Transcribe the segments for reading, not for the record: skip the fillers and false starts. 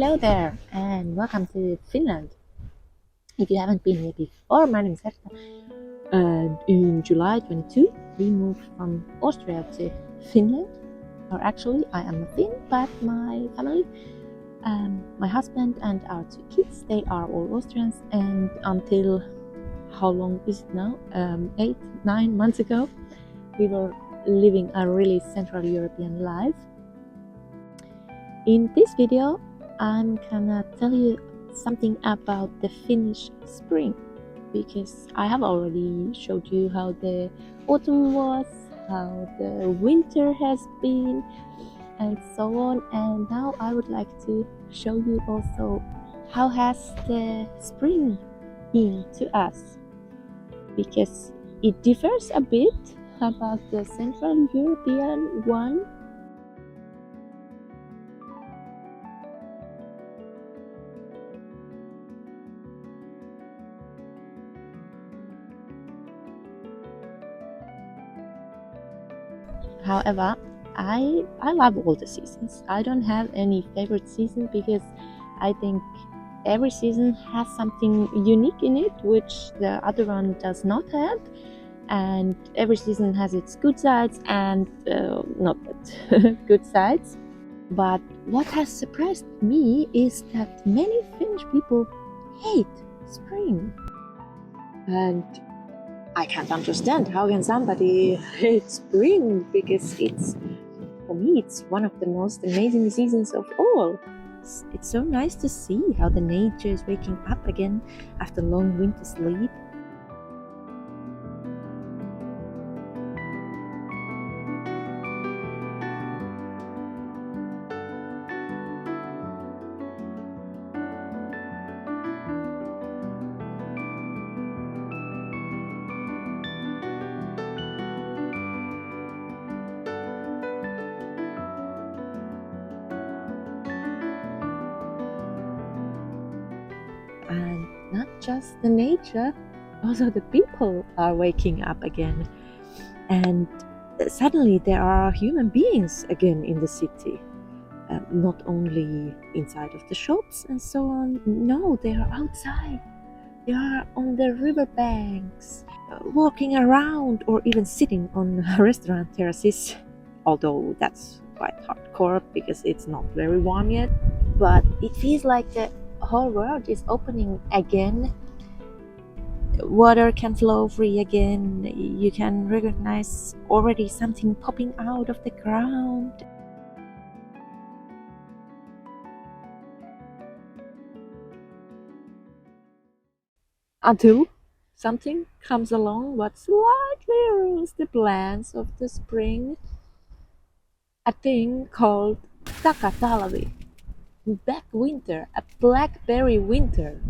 Hello there and welcome to Finland. If you haven't been here before, my name is Herta, and in July 22 we moved from Austria to Finland. Or actually I am a Finn, but my family, my husband and our 2 kids, they are all Austrians, and until how long is it now? 8-9 months ago we were living a really Central European life. In this video I'm gonna tell you something about the Finnish spring, because I have already showed you how the autumn was, how the winter has been, and so on, and now I would like to show you also how has the spring been to us, because it differs a bit about the Central European one. However, I love all the seasons. I don't have any favorite season because I think every season has something unique in it which the other one does not have, and every season has its good sides and not that good sides. But what has surprised me is that many Finnish people hate spring, and I can't understand how can somebody hate spring, because for me it's one of the most amazing seasons of all. It's so nice to see how the nature is waking up again after long winter sleep. And not just the nature, also the people are waking up again. And suddenly there are human beings again in the city. Not only inside of the shops and so on, no, they are outside. They are on the riverbanks, walking around, or even sitting on restaurant terraces. Although that's quite hardcore because it's not very warm yet. But it feels like the whole world is opening again. Water can flow free again. You can recognize already something popping out of the ground. Until something comes along what slightly ruins the plans of the spring. A thing called takatalvi, back winter, a blackberry winter.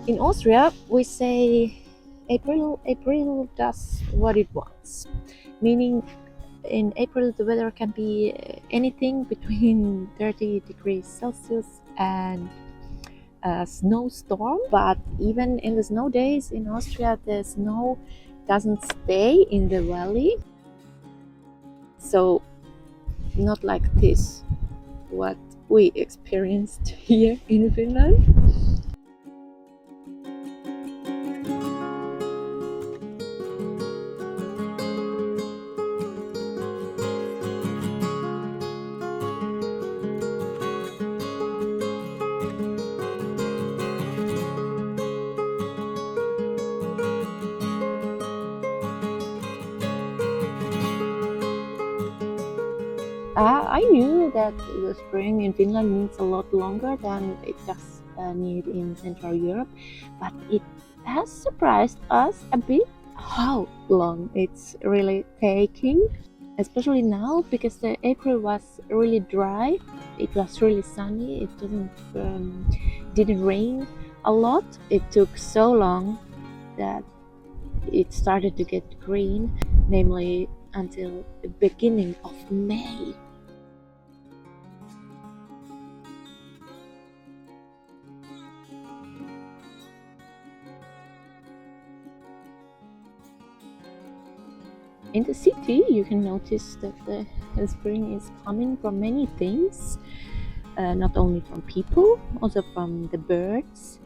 In Austria, we say April does what it wants, meaning in April the weather can be anything between 30 degrees Celsius and a snowstorm. But even in the snow days in Austria, the snow doesn't stay in the valley. So not like this, what we experienced here in Finland. I knew that the spring in Finland needs a lot longer than it does need in Central Europe, but it has surprised us a bit how long it's really taking, especially now because the April was really dry. It was really sunny. It didn't rain a lot. It took so long that it started to get green, namely until the beginning of May. In the city, you can notice that the spring is coming from many things, not only from people, also from the birds.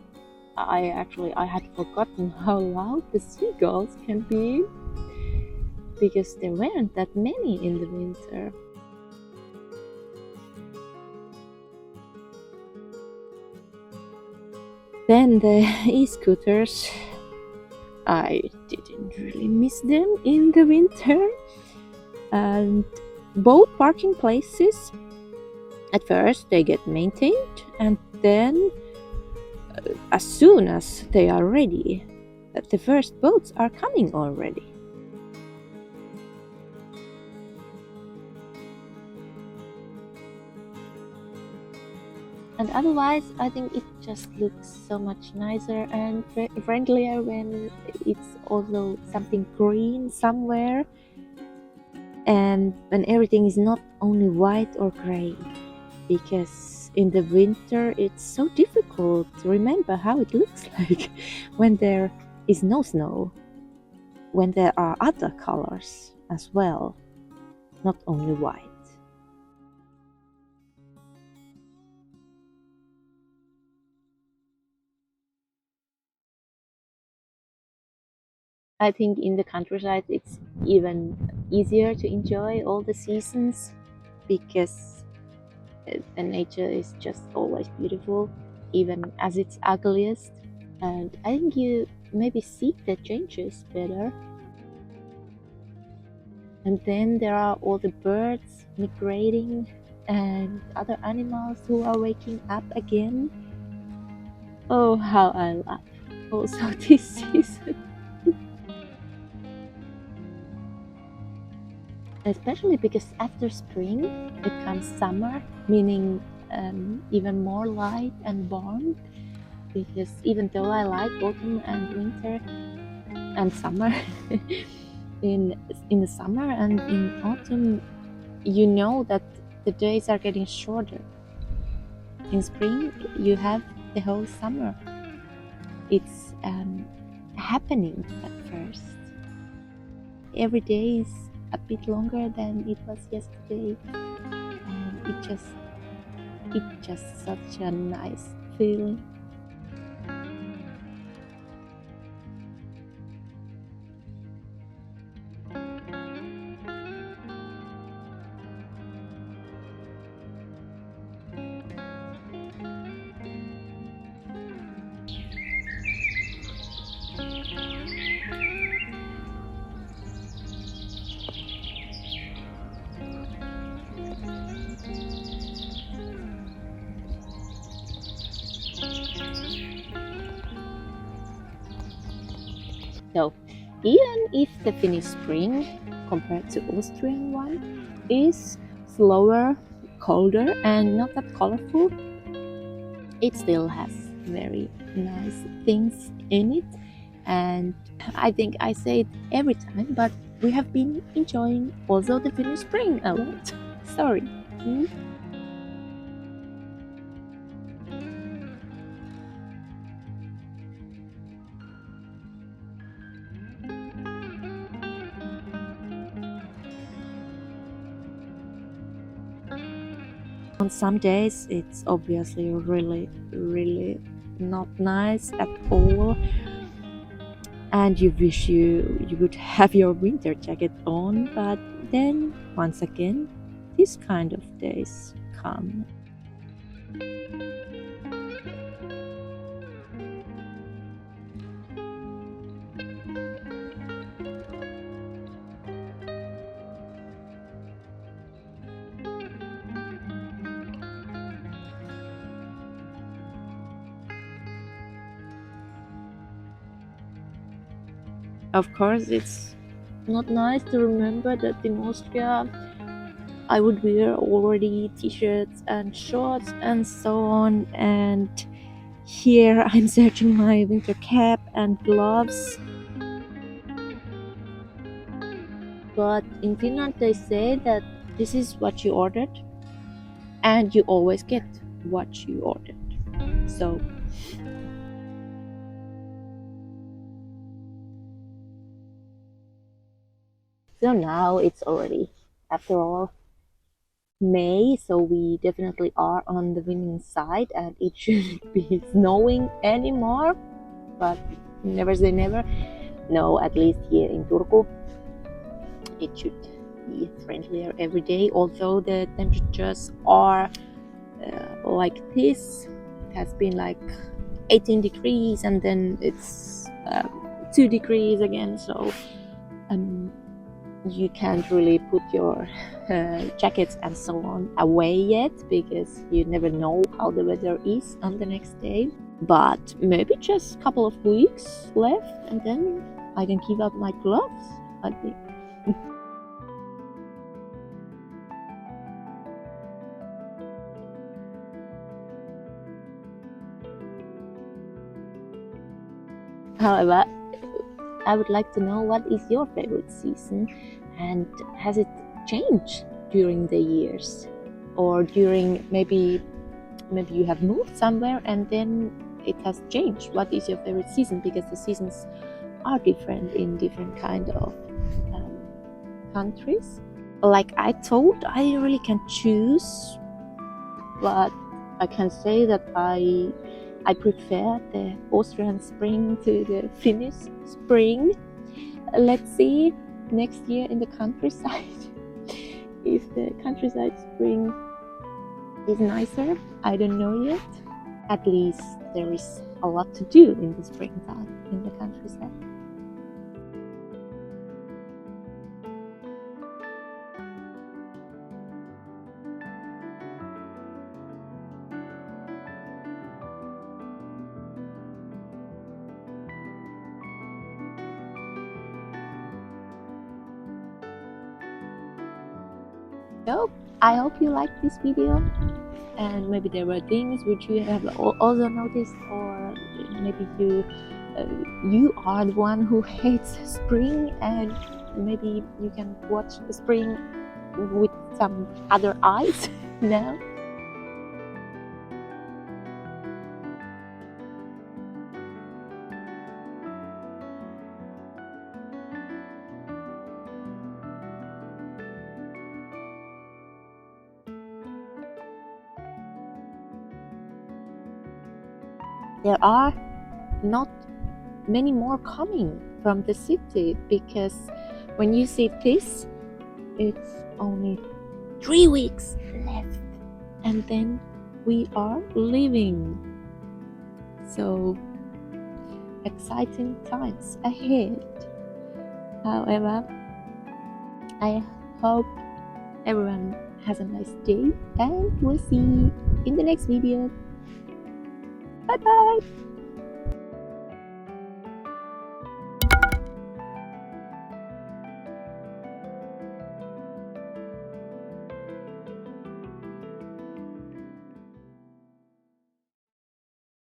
I had forgotten how loud the seagulls can be because there weren't that many in the winter. Then the e-scooters, I didn't really miss them in the winter. And both parking places, at first they get maintained, and then as soon as they are ready, the first boats are coming already. And otherwise, I think it just looks so much nicer and friendlier when it's also something green somewhere, and when everything is not only white or gray. Because in the winter it's so difficult to remember how it looks like when there is no snow, when there are other colors as well, not only white. I think in the countryside it's even easier to enjoy all the seasons because the nature is just always beautiful, even as it's ugliest. And I think you maybe see the changes better. And then there are all the birds migrating and other animals who are waking up again. Oh, how I love also this season. Especially because after spring it comes summer, meaning even more light and warm. Because even though I like autumn and winter and summer, in the summer and in autumn, you know that the days are getting shorter. In spring, you have the whole summer. It's happening at first. Every day is a bit longer than it was yesterday, and it's just such a nice feeling. So, even if the Finnish spring, compared to Austrian one, is slower, colder, and not that colorful, it still has very nice things in it. And I think I say it every time, but we have been enjoying also the Finnish spring a lot. Sorry. On some days it's obviously really not nice at all, and you wish you would have your winter jacket on, but then once again these kind of days come. Of course, it's not nice to remember that in Austria I would wear already t-shirts and shorts and so on, and here I'm searching my winter cap and gloves. but in Finland they say that this is what you ordered and you always get what you ordered. So now it's already, after all, May, so we definitely are on the winning side and it shouldn't be snowing anymore, but never say never. No, at least here in Turku it should be friendlier every day, although the temperatures are like this. It has been like 18 degrees and then it's 2 degrees again, so you can't really put your jackets and so on away yet, because you never know how the weather is on the next day. But maybe just a couple of weeks left and then I can give up my gloves, I think. However, I would like to know, what is your favorite season, and has it changed during the years, or during maybe you have moved somewhere and then it has changed? What is your favorite season? Because the seasons are different in different kind of countries. Like I told, I really can't choose, but I can say that I prefer the Austrian spring to the Finnish spring. Let's see next year in the countryside if the countryside spring is nicer. I don't know yet. At least there is a lot to do in the springtime in the countryside. So I hope you liked this video, and maybe there were things which you have also noticed, or maybe you are the one who hates spring, and maybe you can watch spring with some other eyes now. There are not many more coming from the city, because when you see this, it's only 3 weeks left and then we are leaving. So exciting times ahead. However, I hope everyone has a nice day, and we'll see you in the next video. Bye bye!